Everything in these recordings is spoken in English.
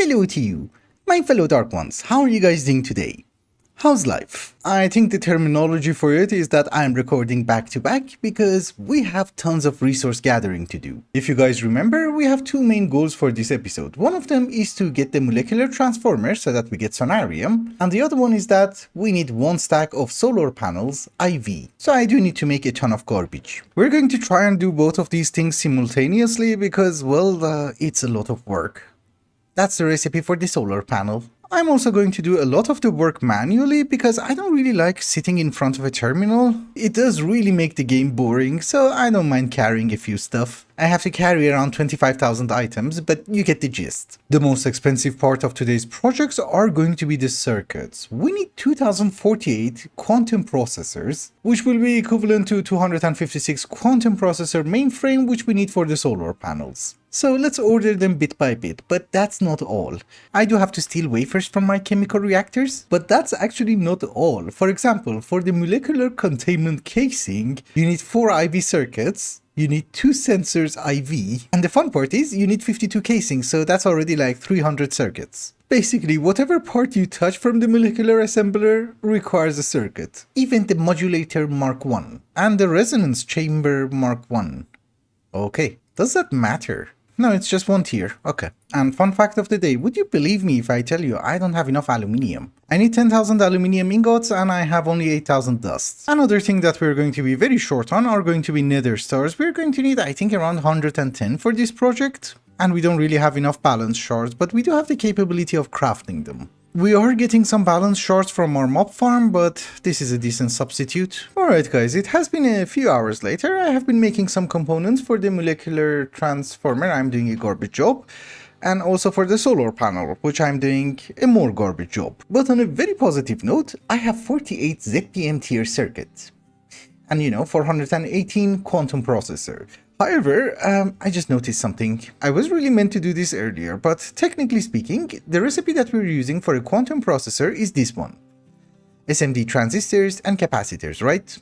Hello to you, my fellow Dark Ones. How are you guys doing today? How's life? I think the terminology for it is that I'm recording back to back because we have tons of resource gathering to do. If you guys remember, we have two main goals for this episode. One of them is to get the molecular transformer so that we get sonarium, and the other one is that we need one stack of solar panels, IV. So I do need to make a ton of garbage. We're going to try and do both of these things simultaneously because, well, it's a lot of work. That's the recipe for the solar panel. I'm also going to do a lot of the work manually because I don't really like sitting in front of a terminal. It does really make the game boring, so I don't mind carrying a few stuff. I have to carry around 25,000 items, but you get the gist. The most expensive part of today's projects are going to be the circuits. We need 2048 quantum processors, which will be equivalent to 256 quantum processor mainframe, which we need for the solar panels. So let's order them bit by bit, but that's not all. I do have to steal wafers from my chemical reactors, but that's actually not all. For example, for the molecular containment casing, you need 4 IV circuits, you need 2 sensors IV, and the fun part is you need 52 casings, so that's already like 300 circuits. Basically, whatever part you touch from the molecular assembler requires a circuit. Even the modulator Mark 1 and the resonance chamber Mark 1. Okay, does that matter? No, it's just one tier. Okay. And fun fact of the day, would you believe me if I tell you I don't have enough aluminium? I need 10,000 aluminium ingots and I have only 8,000 dusts. Another thing that we're going to be very short on are going to be nether stars. We're going to need, I think, around 110 for this project. And we don't really have enough balance shards, but we do have the capability of crafting them. We are getting some balance shards from our mob farm, but this is a decent substitute. Alright guys, it has been a few hours later. I have been making some components for the molecular transformer. I'm doing a garbage job. And also for the solar panel, which I'm doing a more garbage job. But on a very positive note, I have 48 ZPM tier circuits. And 418 quantum processor. However, I just noticed something. I was really meant to do this earlier, but technically speaking, the recipe that we're using for a quantum processor is this one. SMD transistors and capacitors, right?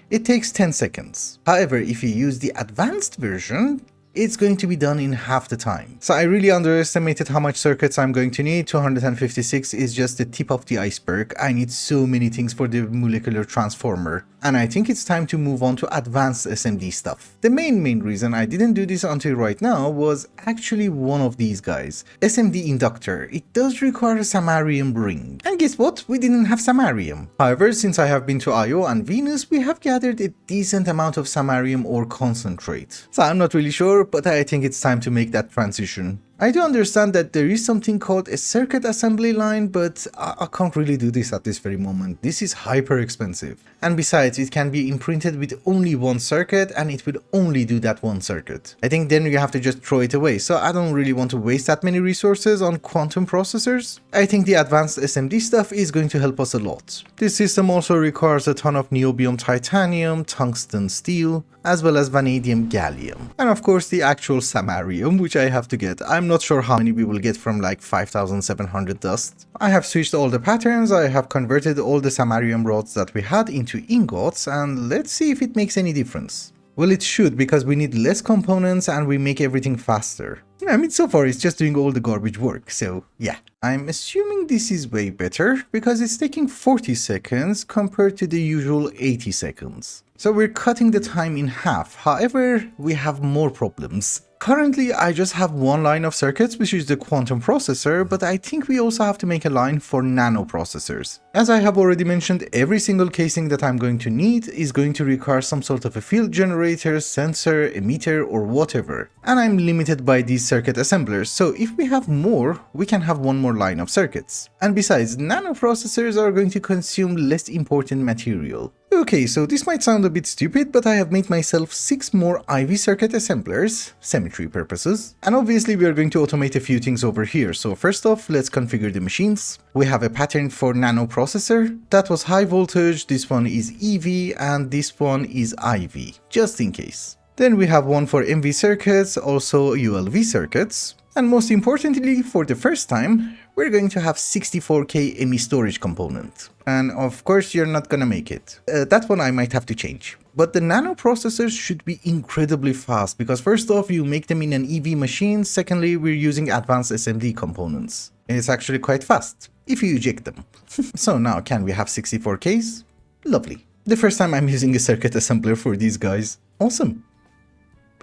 It takes 10 seconds. However, if you use the advanced version, it's going to be done in half the time. So I really underestimated how much circuits I'm going to need. 256 is just the tip of the iceberg. I need so many things for the molecular transformer. And I think it's time to move on to advanced SMD stuff. The main reason I didn't do this until right now was actually one of these guys. SMD inductor. It does require a samarium ring. And guess what? We didn't have samarium. However, since I have been to Io and Venus, we have gathered a decent amount of samarium ore concentrate. So I'm not really sure, but I think it's time to make that transition. I do understand that there is something called a circuit assembly line, but I can't really do this at this very moment. This is hyper expensive. And besides, it can be imprinted with only one circuit and it will only do that one circuit. I think then you have to just throw it away, so I don't really want to waste that many resources on quantum processors. I think the advanced SMD stuff is going to help us a lot. This system also requires a ton of niobium titanium, tungsten steel, as well as vanadium gallium. And of course the actual samarium, which I have to get. I'm not sure how many we will get from like 5,700 dust. I have switched all the patterns, I have converted all the samarium rods that we had into ingots, and let's see if it makes any difference. Well, it should, because we need less components and we make everything faster. I mean, so far it's just doing all the garbage work, so yeah. I'm assuming this is way better, because it's taking 40 seconds compared to the usual 80 seconds. So we're cutting the time in half, however, we have more problems. Currently, I just have one line of circuits, which is the quantum processor, but I think we also have to make a line for nano processors. As I have already mentioned, every single casing that I'm going to need is going to require some sort of a field generator, sensor, emitter, or whatever. And I'm limited by these circuit assemblers, so if we have more, we can have one more line of circuits. And besides, nano processors are going to consume less important material. Okay, so this might sound a bit stupid, but I have made myself 6 more IV circuit assemblers, symmetry purposes, and obviously we are going to automate a few things over here. So first off, let's configure the machines. We have a pattern for nano processor, that was high voltage, this one is EV, and this one is IV, just in case. Then we have one for MV circuits, also ULV circuits, and most importantly, for the first time, we're going to have 64K ME storage component. And of course, you're not gonna make it. That one I might have to change. But the nano processors should be incredibly fast because first off, you make them in an EV machine. Secondly, we're using advanced SMD components. And it's actually quite fast if you eject them. So now can we have 64Ks? Lovely. The first time I'm using a circuit assembler for these guys. Awesome.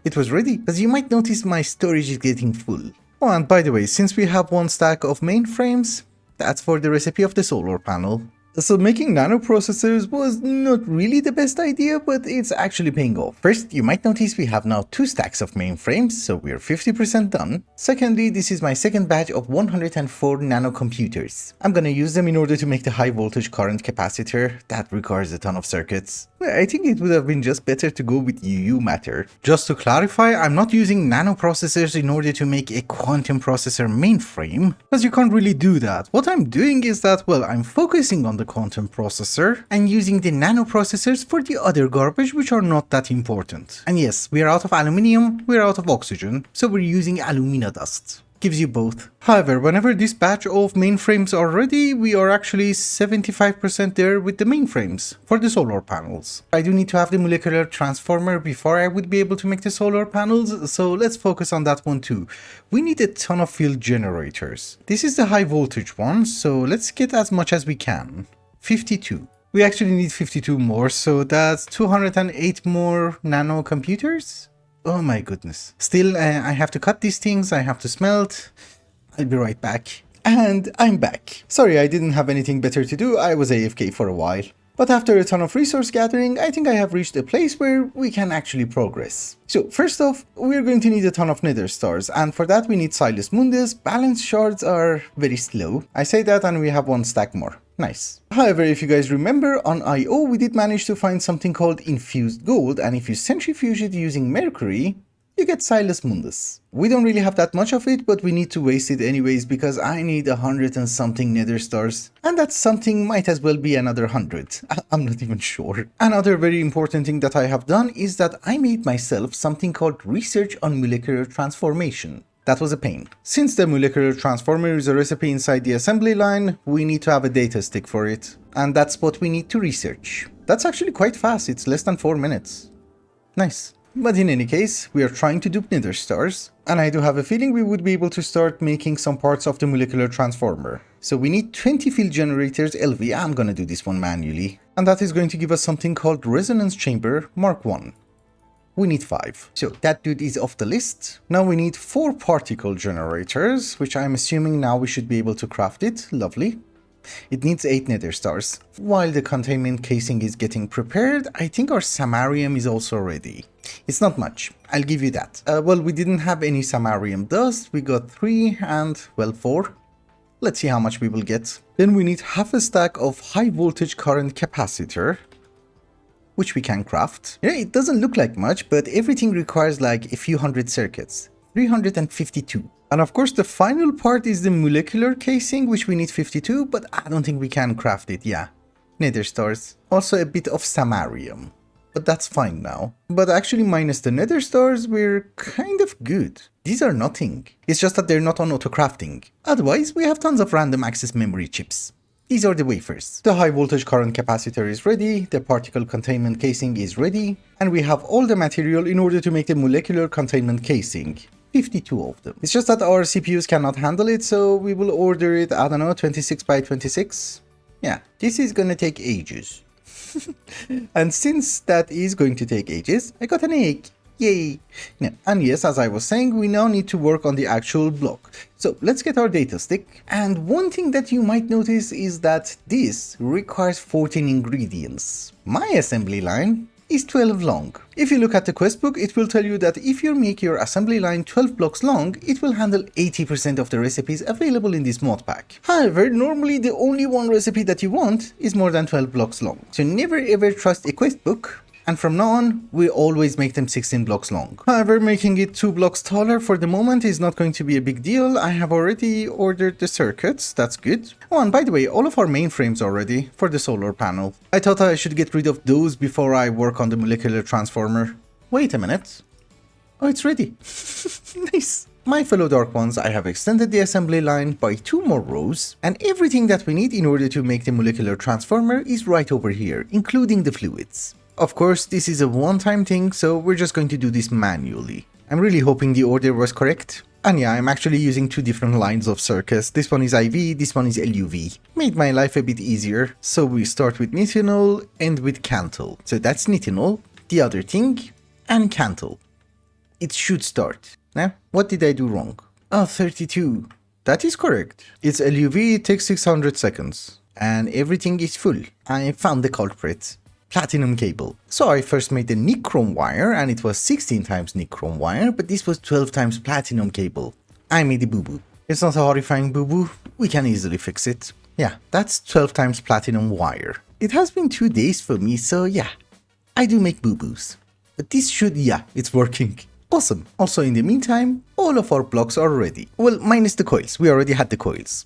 It was ready, as you might notice my storage is getting full. Oh, and by the way, since we have one stack of mainframes, that's for the recipe of the solar panel. So making nano processors was not really the best idea, but it's actually paying off. First, you might notice we have now 2 stacks of mainframes, so we're 50% done. Secondly, this is my second batch of 104 nano computers. I'm gonna use them in order to make the high voltage current capacitor. That requires a ton of circuits. I think it would have been just better to go with UU matter. Just to clarify, I'm not using nano processors in order to make a quantum processor mainframe, because you can't really do that. What I'm doing is that, well, I'm focusing on the quantum processor and using the nano processors for the other garbage which are not that important. And yes, we are out of aluminium, we're out of oxygen, so we're using alumina dust. Gives you both. However, whenever this batch of mainframes are ready, we are actually 75% there with the mainframes for the solar panels. I do need to have the molecular transformer before I would be able to make the solar panels, so let's focus on that one too. We need a ton of field generators. This is the high voltage one, so let's get as much as we can. 52. We actually need 52 more, so that's 208 more nano computers. Oh my goodness. Still, I have to cut these things, I have to smelt. I'll be right back. And I'm back. Sorry, I didn't have anything better to do, I was AFK for a while. But after a ton of resource gathering, I think I have reached a place where we can actually progress. So first off, we're going to need a ton of nether stars, and for that we need Silas Mundus. Balance shards are very slow. I say that and we have 1 stack more. Nice. However, if you guys remember, on IO we did manage to find something called infused gold, and if you centrifuge it using mercury, you get Silas Mundus. We don't really have that much of it, but we need to waste it anyways because I need 100 and something nether stars. And that something might as well be another 100. I'm not even sure. Another very important thing that I have done is that I made myself something called research on molecular transformation. That was a pain. Since the molecular transformer is a recipe inside the assembly line, we need to have a data stick for it. And that's what we need to research. That's actually quite fast, it's less than 4 minutes. Nice. But in any case, we are trying to dupe nether stars, and I do have a feeling we would be able to start making some parts of the molecular transformer. So we need 20 field generators LV, I'm gonna do this one manually. And that is going to give us something called resonance chamber Mark 1. We need 5. So that dude is off the list. Now we need 4 particle generators, which I'm assuming now we should be able to craft it. Lovely. It needs 8 nether stars. While the containment casing is getting prepared, I think our samarium is also ready. It's not much, I'll give you that. Well, we didn't have any samarium dust, we got 3 and, well, 4. Let's see how much we will get. Then we need half a stack of high voltage current capacitor, which we can craft. Yeah, it doesn't look like much, but everything requires like a few hundred circuits. 352. And of course the final part is the molecular casing, which we need 52, but I don't think we can craft it, yeah. Nether stars. Also a bit of samarium. But that's fine now. But actually minus the nether stars, we're kind of good. These are nothing. It's just that they're not on auto crafting. Otherwise, we have tons of random access memory chips. These are the wafers. The high voltage current capacitor is ready, the particle containment casing is ready, and we have all the material in order to make the molecular containment casing. 52 of them. It's just that our CPUs cannot handle it, so we will order it, I don't know, 26 by 26. Yeah, this is gonna take ages. And since that is going to take ages, I got an egg. Yay! Yeah, and yes, as I was saying, we now need to work on the actual block. So let's get our data stick. And one thing that you might notice is that this requires 14 ingredients. My assembly line is 12 long. If you look at the quest book, it will tell you that if you make your assembly line 12 blocks long, it will handle 80% of the recipes available in this mod pack. However, normally the only one recipe that you want is more than 12 blocks long. So never ever trust a quest book. And from now on, we always make them 16 blocks long. However, making it 2 blocks taller for the moment is not going to be a big deal. I have already ordered the circuits, that's good. Oh, and by the way, all of our mainframes are ready for the solar panel. I thought I should get rid of those before I work on the molecular transformer. Wait a minute. Oh, it's ready. Nice. My fellow Dark Ones, I have extended the assembly line by 2 more rows, and everything that we need in order to make the molecular transformer is right over here, including the fluids. Of course, this is a one-time thing, so we're just going to do this manually. I'm really hoping the order was correct. And yeah, I'm actually using two different lines of circus. This one is IV, this one is LUV. Made my life a bit easier. So we start with nitinol, end with cantal. So that's nitinol, the other thing, and cantal. It should start. Now, what did I do wrong? Oh, 32. That is correct. It's LUV, it takes 600 seconds. And everything is full. I found the culprit. Platinum cable. So I first made the nichrome wire and it was 16 times nichrome wire, but this was 12 times platinum cable. I made a boo-boo. It's not a horrifying boo-boo, we can easily fix it. Yeah, that's 12 times platinum wire. It has been 2 days for me, so yeah, I do make boo-boos. But this should, yeah, it's working. Awesome. Also in the meantime, all of our blocks are ready. Well, minus the coils, we already had the coils.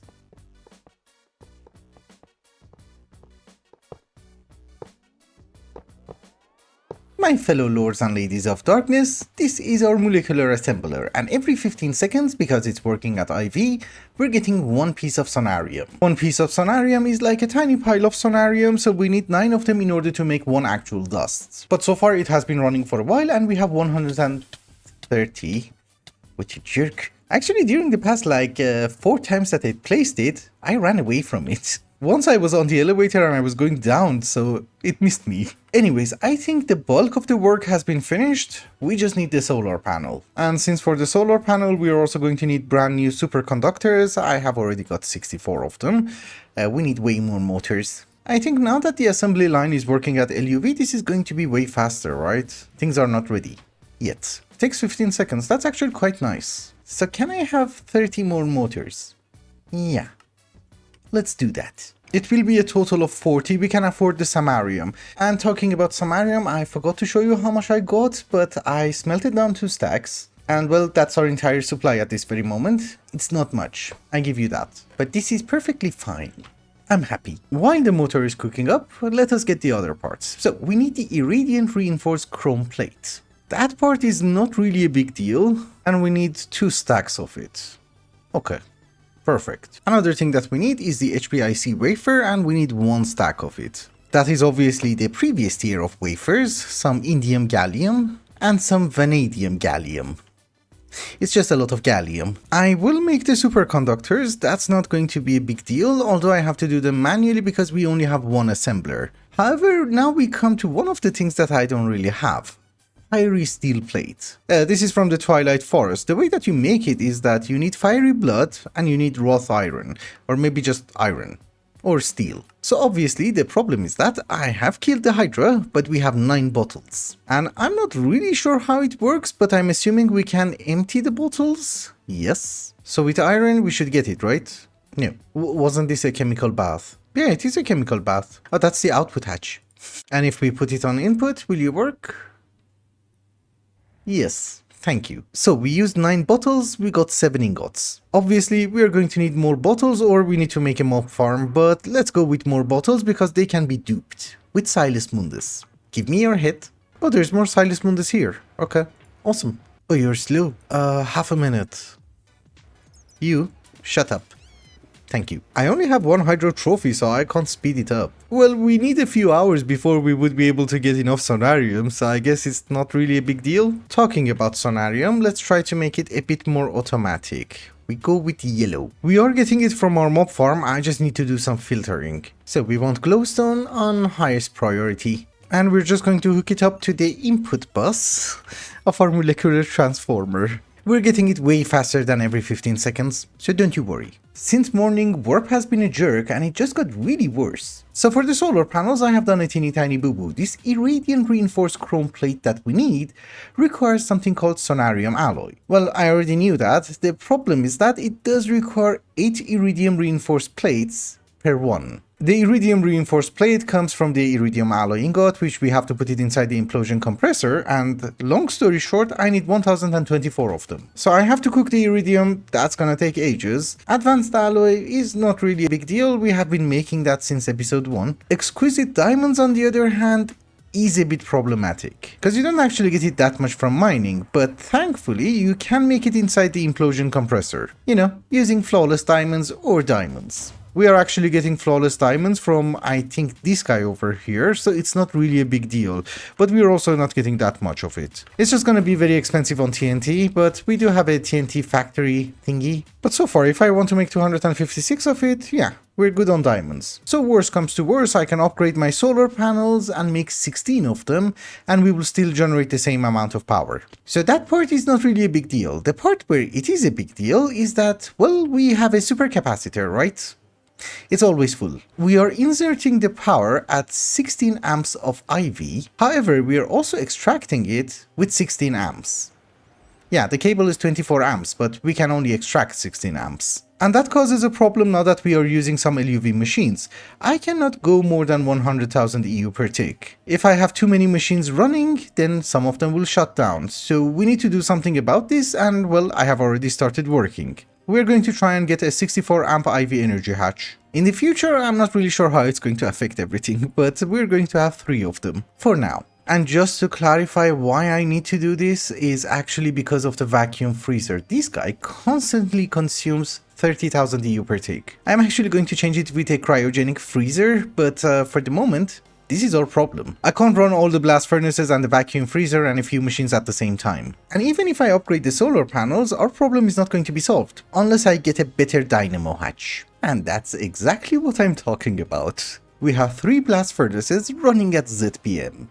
My fellow lords and ladies of darkness, this is our molecular assembler, and every 15 seconds, because it's working at IV, we're getting one piece of sonarium. One piece of sonarium is like a tiny pile of sonarium, so we need 9 of them in order to make one actual dust. But so far it has been running for a while and we have 130. What a jerk. Actually, during the past 4 times that I placed it, I ran away from it. Once I was on the elevator and I was going down, so it missed me. Anyways, I think the bulk of the work has been finished. We just need the solar panel. And since for the solar panel we are also going to need brand new superconductors, I have already got 64 of them. We need way more motors. I think now that the assembly line is working at LUV, this is going to be way faster, right? Things are not ready yet. It takes 15 seconds, that's actually quite nice. So can I have 30 more motors? Yeah. Let's do that. It will be a total of 40, we can afford the samarium. And talking about samarium, I forgot to show you how much I got, but I smelted down 2 stacks. And well, that's our entire supply at this very moment. It's not much, I give you that. But this is perfectly fine. I'm happy. While the motor is cooking up, let us get the other parts. So we need the iridium reinforced chrome plate. That part is not really a big deal, and we need 2 stacks of it. Okay. Perfect. Another thing that we need is the HPIC wafer, and we need 1 stack of it. That is obviously the previous tier of wafers, some indium gallium and some vanadium gallium. It's just a lot of gallium. I will make the superconductors, that's not going to be a big deal, although I have to do them manually because we only have 1 assembler. However, now we come to one of the things that I don't really have. Fiery steel plate. This is from the Twilight Forest. The way that you make it is that you need fiery blood and you need wrought iron, or maybe just iron, or steel. So obviously the problem is that I have killed the Hydra, but we have 9 bottles. And I'm not really sure how it works, but I'm assuming we can empty the bottles? Yes. So with iron we should get it, right? No. Wasn't this a chemical bath? Yeah, it is a chemical bath. Oh, that's the output hatch. And if we put it on input, will you work? Yes, thank you. So we used 9 bottles, we got 7 ingots. Obviously, we are going to need more bottles or we need to make a mob farm, but let's go with more bottles because they can be duped. With Silas Mundus. Give me your head. Oh, there's more Silas Mundus here. Okay, awesome. Oh, you're slow. Half a minute. You, shut up. Thank you. I only have 1 hydro trophy, so I can't speed it up. Well, we need a few hours before we would be able to get enough sonarium, so I guess it's not really a big deal. Talking about sonarium, let's try to make it a bit more automatic. We go with yellow. We are getting it from our mob farm, I just need to do some filtering. So we want glowstone on highest priority. And we're just going to hook it up to the input bus of our molecular transformer. We're getting it way faster than every 15 seconds, so don't you worry. Since morning, warp has been a jerk and it just got really worse. So for the solar panels, I have done a teeny tiny boo-boo. This iridium reinforced chrome plate that we need requires something called sonarium alloy. Well, I already knew that. The problem is that it does require 8 iridium reinforced plates per one. The iridium reinforced plate comes from the iridium alloy ingot, which we have to put it inside the implosion compressor, and long story short, I need 1024 of them. So I have to cook the iridium, that's gonna take ages. Advanced alloy is not really a big deal, we have been making that since episode 1. Exquisite diamonds, on the other hand, is a bit problematic, because you don't actually get it that much from mining, but thankfully you can make it inside the implosion compressor, you know, using flawless diamonds or diamonds. We are actually getting flawless diamonds from, I think, this guy over here, so it's not really a big deal. But we're also not getting that much of it. It's just gonna be very expensive on TNT, but we do have a TNT factory thingy. But so far, if I want to make 256 of it, yeah, we're good on diamonds. So worst comes to worst, I can upgrade my solar panels and make 16 of them, and we will still generate the same amount of power. So that part is not really a big deal. The part where it is a big deal is that, well, we have a supercapacitor, right? It's always full. We are inserting the power at 16 amps of IV. However, we are also extracting it with 16 amps. Yeah, the cable is 24 amps, but we can only extract 16 amps. And that causes a problem now that we are using some LUV machines. I cannot go more than 100,000 EU per tick. If I have too many machines running, then some of them will shut down. So we need to do something about this, and well, I have already started working. We're going to try and get a 64 amp IV energy hatch. In the future, I'm not really sure how it's going to affect everything, but we're going to have 3 of them for now. And just to clarify why I need to do this is actually because of the vacuum freezer. This guy constantly consumes 30,000 EU per tick. I'm actually going to change it with a cryogenic freezer, but for the moment, this is our problem. I can't run all the blast furnaces and the vacuum freezer and a few machines at the same time. And even if I upgrade the solar panels, our problem is not going to be solved, unless I get a better dynamo hatch. And that's exactly what I'm talking about. We have 3 blast furnaces running at ZPM.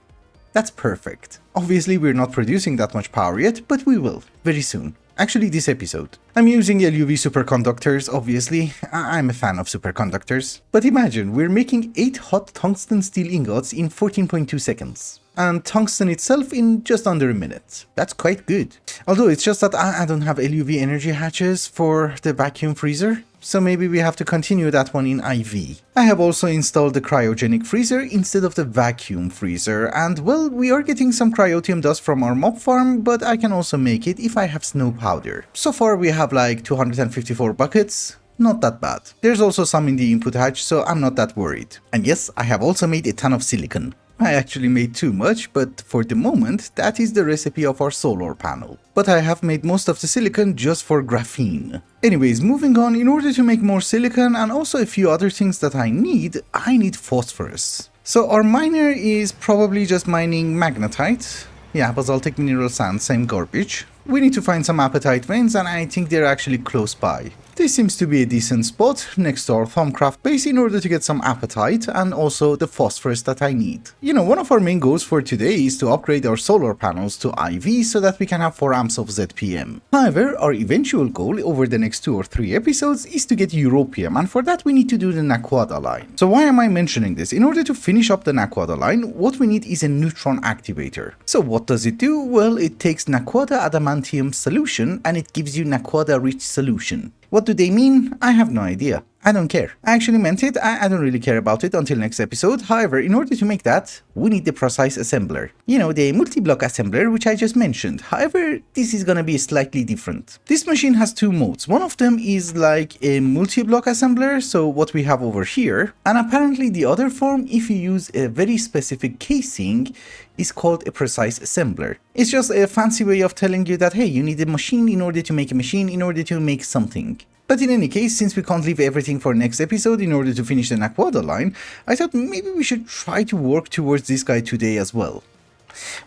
That's perfect. Obviously, we're not producing that much power yet, but we will, very soon. Actually, this episode. I'm using LUV superconductors, obviously. I'm a fan of superconductors. But imagine, we're making 8 hot tungsten steel ingots in 14.2 seconds. And tungsten itself in just under a minute. That's quite good. Although it's just that I don't have LUV energy hatches for the vacuum freezer. So maybe we have to continue that one in IV. I have also installed the cryogenic freezer instead of the vacuum freezer, and well, we are getting some cryotium dust from our mob farm, but I can also make it if I have snow powder. So far we have like 254 buckets. Not that bad. There's also some in the input hatch, so I'm not that worried. And yes, I have also made a ton of silicon. I actually made too much, but for the moment, that is the recipe of our solar panel. But I have made most of the silicon just for graphene. Anyways, moving on, in order to make more silicon and also a few other things that I need phosphorus. So our miner is probably just mining magnetite. Yeah, basaltic mineral sand, same garbage. We need to find some apatite veins, and I think they're actually close by. This seems to be a decent spot next to our Thumbcraft base in order to get some apatite and also the phosphorus that I need. You know, one of our main goals for today is to upgrade our solar panels to IV so that we can have 4 amps of ZPM. However, our eventual goal over the next 2 or 3 episodes is to get europium, and for that we need to do the Naquadah line. So why am I mentioning this? In order to finish up the Naquadah line, what we need is a neutron activator. So what does it do? Well, it takes Naquadah adamantium solution and it gives you Naquadah rich solution. What do they mean? I have no idea. I don't care. I actually meant it. I don't really care about it until next episode. However, in order to make that, we need the precise assembler. You know, the multi-block assembler, which I just mentioned. However, this is gonna be slightly different. This machine has 2 modes. One of them is like a multi-block assembler, so what we have over here. And apparently the other form, if you use a very specific casing, is called a precise assembler. It's just a fancy way of telling you that, hey, you need a machine in order to make a machine in order to make something. But in any case, since we can't leave everything for next episode in order to finish the Naquadah line, I thought maybe we should try to work towards this guy today as well.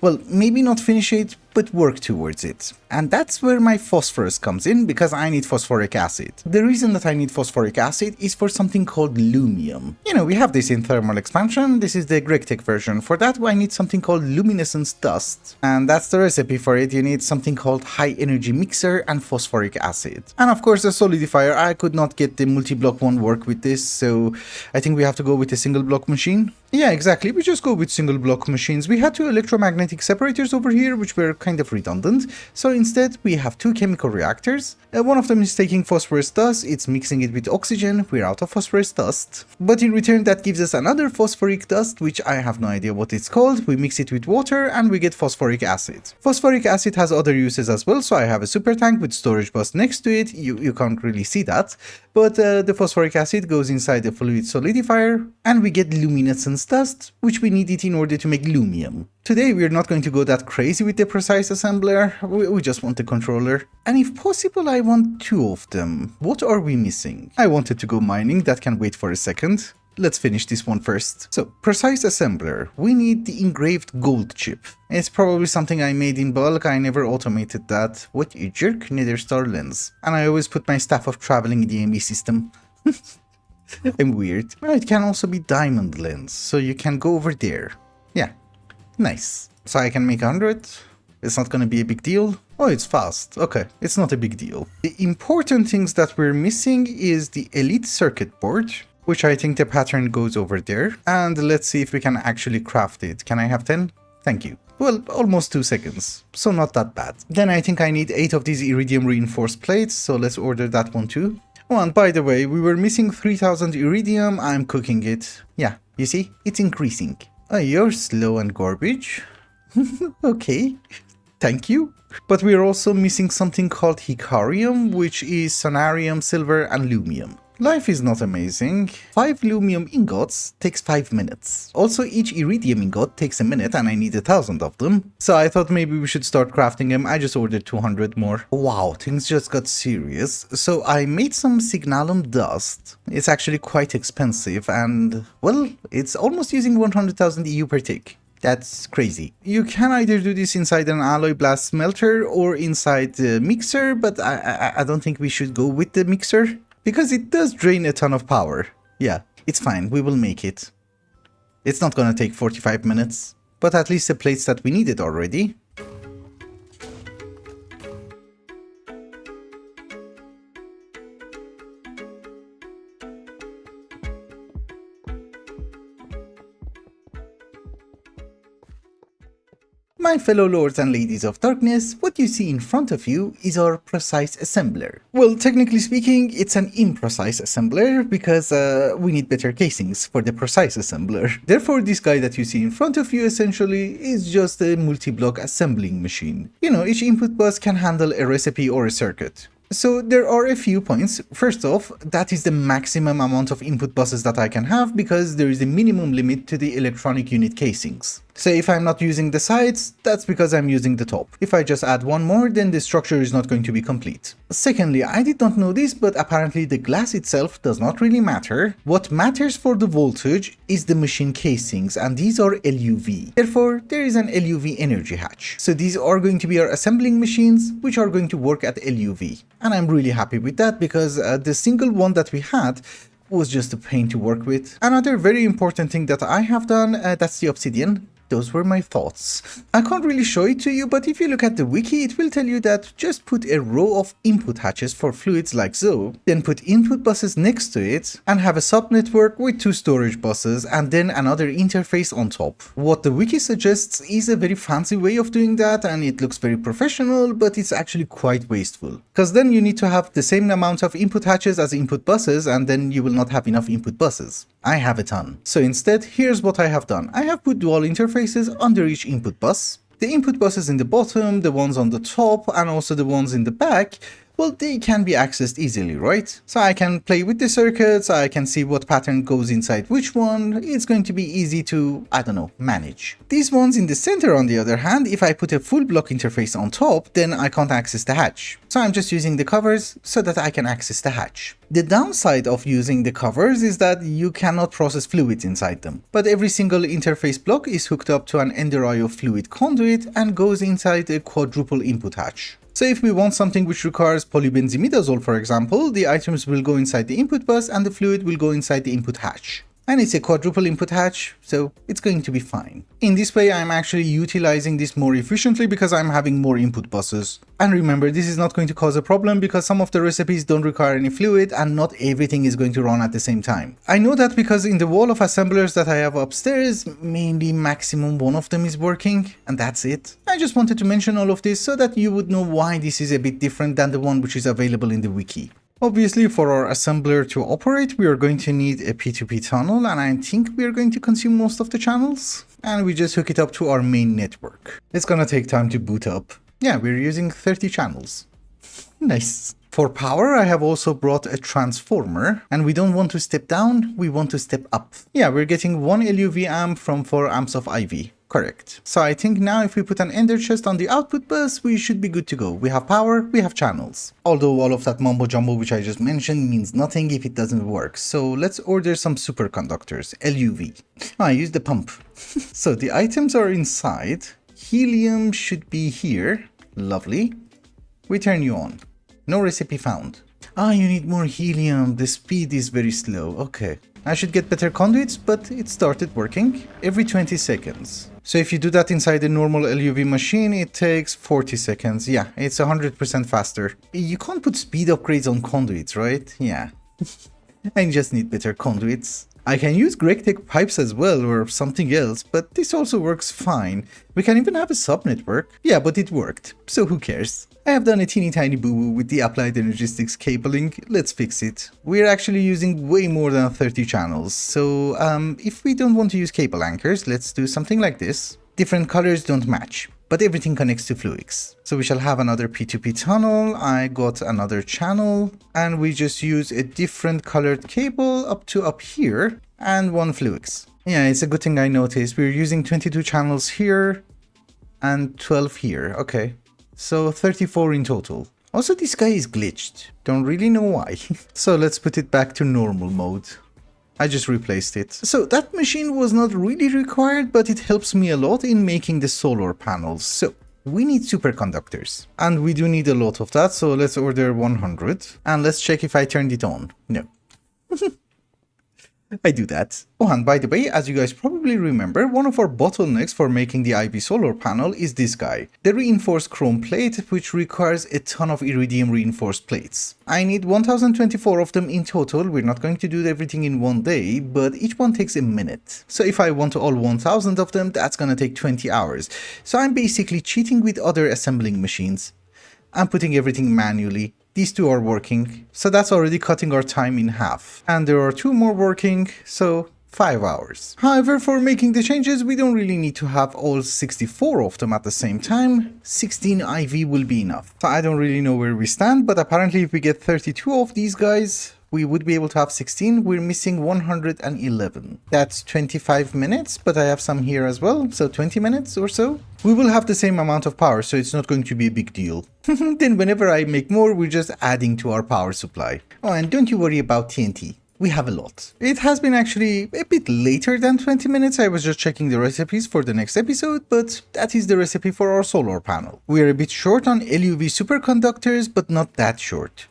Well, maybe not finish it, but work towards it. And that's where my phosphorus comes in, because I need phosphoric acid. The reason that I need phosphoric acid is for something called lumium. You know, we have this in thermal expansion. This is the GregTech version. For that, I need something called luminescence dust. And that's the recipe for it. You need something called high energy mixer and phosphoric acid. And of course, the solidifier. I could not get the multi-block one work with this, so I think we have to go with a single block machine. Yeah, exactly. We just go with single block machines. We had 2 electromagnetic separators over here, which were kind of redundant. So instead, we have 2 chemical reactors. One of them is taking phosphorus dust. It's mixing it with oxygen. We're out of phosphorus dust. But in return, that gives us another phosphoric dust, which I have no idea what it's called. We mix it with water and we get phosphoric acid. Phosphoric acid has other uses as well. So I have a super tank with storage bus next to it. You can't really see that. But the phosphoric acid goes inside the fluid solidifier and we get luminescence dust, which we need it in order to make lumium. today we're not going to go that crazy with the precise assembler, we just want the controller. And if possible, I want 2 of them. What are we missing? I wanted to go mining, that can wait for a second. Let's finish this one first. So, precise assembler, we need the engraved gold chip. It's probably something I made in bulk, I never automated that. What you jerk, nether star lens. And I always put my staff of traveling in the MB system. I'm weird. Well, it can also be diamond lens, so you can go over there. Yeah, nice. So I can make 100. It's not gonna be a big deal. Oh, it's fast. Okay, it's not a big deal. The important things that we're missing is the elite circuit board, which I think the pattern goes over there. And let's see if we can actually craft it. Can I have 10? Thank you. Well, almost 2 seconds, so not that bad. Then I think I need 8 of these iridium reinforced plates, so let's order that one too. Oh, and by the way, we were missing 3000 iridium, I'm cooking it. Yeah, you see, it's increasing. Oh, you're slow and garbage. Okay, thank you. But we're also missing something called Hicarium, which is sonarium, silver, and lumium. Life is not amazing. 5 lumium ingots takes 5 minutes. Also, each iridium ingot takes a minute and I need 1000 of them. So I thought maybe we should start crafting them. I just ordered 200 more. Wow, things just got serious. So I made some signalum dust. It's actually quite expensive and, well, it's almost using 100,000 EU per tick. That's crazy. You can either do this inside an alloy blast smelter or inside the mixer, but I don't think we should go with the mixer. Because it does drain a ton of power. Yeah, it's fine, we will make it. It's not gonna take 45 minutes, but at least the plates that we needed already. My fellow lords and ladies of darkness, what you see in front of you is our precise assembler. Well, technically speaking, it's an imprecise assembler because we need better casings for the precise assembler. Therefore, this guy that you see in front of you essentially is just a multi-block assembling machine. You know, each input bus can handle a recipe or a circuit. So there are a few points. First off, that is the maximum amount of input buses that I can have because there is a minimum limit to the electronic unit casings. So if I'm not using the sides, that's because I'm using the top. If I just add one more, then the structure is not going to be complete. Secondly, I did not know this, but apparently the glass itself does not really matter. What matters for the voltage is the machine casings, and these are LUV. Therefore, there is an LUV energy hatch. So these are going to be our assembling machines, which are going to work at LUV. And I'm really happy with that because the single one that we had was just a pain to work with. Another very important thing that I have done, that's the obsidian. Those were my thoughts. I can't really show it to you, but if you look at the wiki, it will tell you that just put a row of input hatches for fluids like so, then put input buses next to it, and have a subnetwork with 2 storage buses, and then another interface on top. What the wiki suggests is a very fancy way of doing that, and it looks very professional, but it's actually quite wasteful. Because then you need to have the same amount of input hatches as input buses, and then you will not have enough input buses. I have a ton. So instead, here's what I have done. I have put dual interfaces under each input bus. The input buses in the bottom, the ones on the top, and also the ones in the back, well, they can be accessed easily, right? So I can play with the circuits, I can see what pattern goes inside which one. It's going to be easy to, I don't know, manage. These ones in the center, on the other hand, if I put a full block interface on top, then I can't access the hatch. So I'm just using the covers so that I can access the hatch. The downside of using the covers is that you cannot process fluids inside them. But every single interface block is hooked up to an Ender-IO fluid conduit and goes inside a quadruple input hatch. So if we want something which requires polybenzimidazole, for example, the items will go inside the input bus and the fluid will go inside the input hatch. And it's a quadruple input hatch, so it's going to be fine. In this way, I'm actually utilizing this more efficiently because I'm having more input buses. And remember, this is not going to cause a problem because some of the recipes don't require any fluid and not everything is going to run at the same time. I know that because in the wall of assemblers that I have upstairs, maybe maximum one of them is working, and that's it. I just wanted to mention all of this so that you would know why this is a bit different than the one which is available in the wiki. Obviously, for our assembler to operate, we are going to need a P2P tunnel, and I think we are going to consume most of the channels. And we just hook it up to our main network. It's gonna take time to boot up. Yeah, we're using 30 channels. Nice. For power, I have also brought a transformer, and we don't want to step down, we want to step up. Yeah, we're getting 1 LUV amp from 4 amps of IV. Correct. So I think now if we put an ender chest on the output bus, we should be good to go. We have power, we have channels. Although all of that mumbo jumbo which I just mentioned means nothing if it doesn't work. So let's order some superconductors, LUV. I used the pump. So the items are inside. Helium should be here. Lovely. We turn you on. No recipe found. You need more helium. The speed is very slow. Okay. I should get better conduits, but it started working every 20 seconds. So if you do that inside a normal LUV machine, it takes 40 seconds. Yeah, it's 100% faster. You can't put speed upgrades on conduits, right? Yeah. I just need better conduits. I can use GregTech pipes as well or something else, but this also works fine. We can even have a subnetwork. Yeah, but it worked, so who cares? I have done a teeny tiny boo-boo with the applied energistics cabling. Let's fix it. We're actually using way more than 30 channels, so if we don't want to use cable anchors, let's do something like this. Different colors don't match, but everything connects to Fluix. So we shall have another P2P tunnel. I got another channel, and we just use a different colored cable up to up here and one Fluix. Yeah, it's a good thing I noticed. We're using 22 channels here and 12 here. Okay, so 34 in total. Also, this guy is glitched. Don't really know why. So let's put it back to normal mode. I just replaced it. So that machine was not really required, but it helps me a lot in making the solar panels. So we need superconductors, and we do need a lot of that. So let's order 100 and let's check if I turned it on. No. I do that. Oh, and by the way, as you guys probably remember, one of our bottlenecks for making the IV solar panel is this guy, the reinforced chrome plate, which requires a ton of iridium reinforced plates. I need 1024 of them in total. We're not going to do everything in one day, but each one takes a minute. So if I want all 1000 of them, that's gonna take 20 hours. So I'm basically cheating with other assembling machines. I'm putting everything manually. These two are working, so that's already cutting our time in half. And there are two more working, so 5 hours. However, for making the changes, we don't really need to have all 64 of them at the same time. 16 IV will be enough. So I don't really know where we stand, but apparently if we get 32 of these guys, we would be able to have 16. We're missing 111. That's 25 minutes, but I have some here as well, so 20 minutes or so. We will have the same amount of power, so it's not going to be a big deal. Then whenever I make more, we're just adding to our power supply. Oh, and don't you worry about TNT. We have a lot. It has been actually a bit later than 20 minutes. I was just checking the recipes for the next episode, but that is the recipe for our solar panel. We are a bit short on LUV superconductors, but not that short.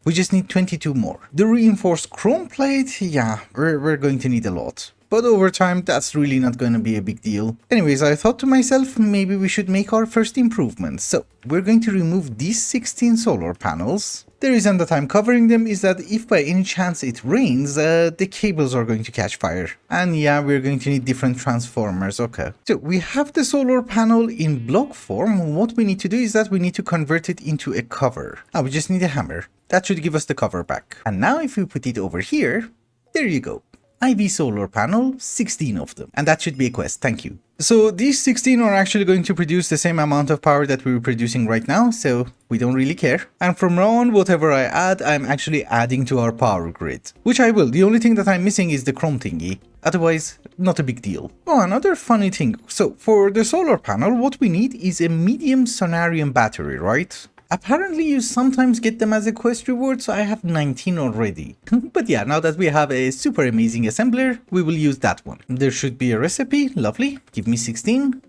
We just need 22 more. The reinforced chrome plate, yeah, we're going to need a lot. But over time, that's really not going to be a big deal. Anyways, I thought to myself, maybe we should make our first improvements. So we're going to remove these 16 solar panels. The reason that I'm covering them is that if by any chance it rains, the cables are going to catch fire. And yeah, we're going to need different transformers, okay. So we have the solar panel in block form. What we need to do is that we need to convert it into a cover. We just need a hammer. That should give us the cover back. And now if we put it over here, there you go. IV solar panel, 16 of them. And that should be a quest, thank you. So these 16 are actually going to produce the same amount of power that we're producing right now, so we don't really care. And from now on, whatever I add, I'm actually adding to our power grid. Which I will. The only thing that I'm missing is the chrome thingy. Otherwise, not a big deal. Oh, another funny thing. So for the solar panel, what we need is a medium sonarium battery, right? Apparently you sometimes get them as a quest reward, so I have 19 already. But yeah, now that we have a super amazing assembler, we will use that one. There should be a recipe, lovely. Give me 16.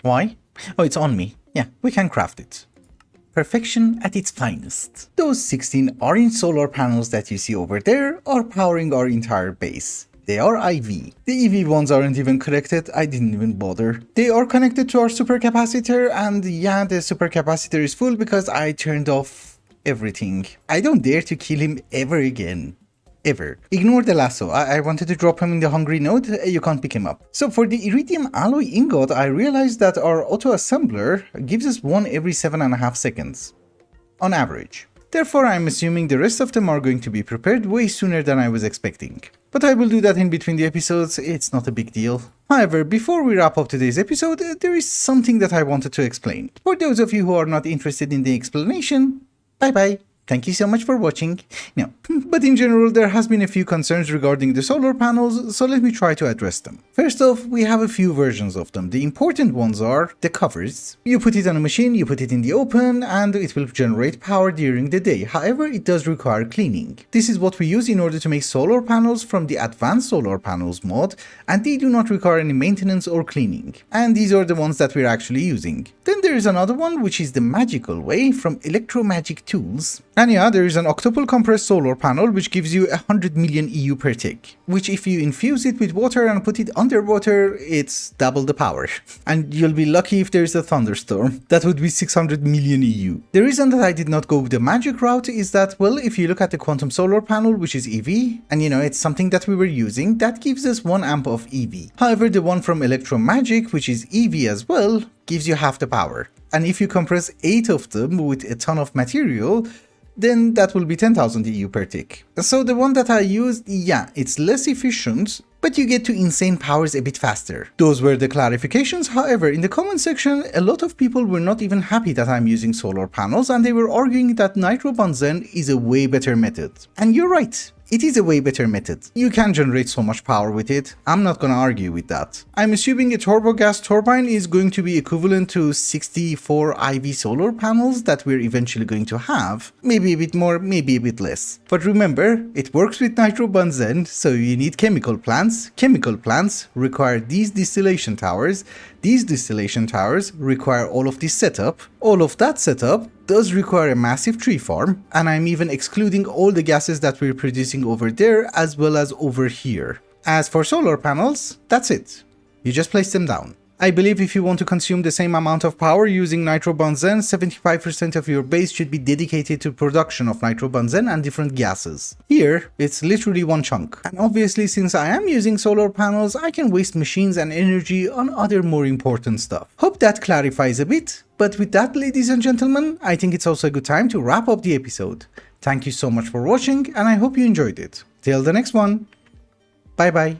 Why? Oh, it's on me. Yeah, we can craft it. Perfection at its finest. Those 16 orange solar panels that you see over there are powering our entire base. They are IV. The EV ones aren't even connected, I didn't even bother. They are connected to our supercapacitor, and yeah, the supercapacitor is full because I turned off everything. I don't dare to kill him ever again. Ever. Ignore the lasso. I wanted to drop him in the hungry node, you can't pick him up. So for the iridium alloy ingot, I realized that our auto-assembler gives us one every 7.5 seconds. On average. Therefore, I'm assuming the rest of them are going to be prepared way sooner than I was expecting. But I will do that in between the episodes, it's not a big deal. However, before we wrap up today's episode, there is something that I wanted to explain. For those of you who are not interested in the explanation, bye bye. Thank you so much for watching. Now, but in general, there has been a few concerns regarding the solar panels, so let me try to address them. First off, we have a few versions of them. The important ones are the covers. You put it on a machine, you put it in the open, and it will generate power during the day. However, it does require cleaning. This is what we use in order to make solar panels from the Advanced Solar Panels mod, and they do not require any maintenance or cleaning. And these are the ones that we're actually using. Then there is another one, which is the magical way from Electromagic Tools. And yeah, there is an octuple compressed solar panel which gives you 100 million EU per tick, which if you infuse it with water and put it underwater, it's double the power. And you'll be lucky if there's a thunderstorm. That would be 600 million EU. The reason that I did not go with the magic route is that, well, if you look at the quantum solar panel, which is EV, and you know, it's something that we were using, that gives us 1 amp of EV. However, the one from Electromagic, which is EV as well, gives you half the power. And if you compress 8 of them with a ton of material, then that will be 10,000 EU per tick. So the one that I used, yeah, it's less efficient, but you get to insane powers a bit faster. Those were the clarifications. However, in the comment section, a lot of people were not even happy that I'm using solar panels, and they were arguing that nitrobenzene is a way better method. And you're right. It is a way better method. You can generate so much power with it. I'm not gonna argue with that. I'm assuming a turbo gas turbine is going to be equivalent to 64 IV solar panels that we're eventually going to have. Maybe a bit more, maybe a bit less. But remember, it works with nitrobenzene, so you need chemical plants. Chemical plants require these distillation towers. These distillation towers require all of this setup. All of that setup does require a massive tree farm, and I'm even excluding all the gases that we're producing over there as well as over here. As for solar panels, that's it. You just place them down. I believe if you want to consume the same amount of power using nitrobenzene, 75% of your base should be dedicated to production of nitrobenzene and different gases. Here, it's literally one chunk. And obviously, since I am using solar panels, I can waste machines and energy on other more important stuff. Hope that clarifies a bit. But with that, ladies and gentlemen, I think it's also a good time to wrap up the episode. Thank you so much for watching, and I hope you enjoyed it. Till the next one. Bye bye.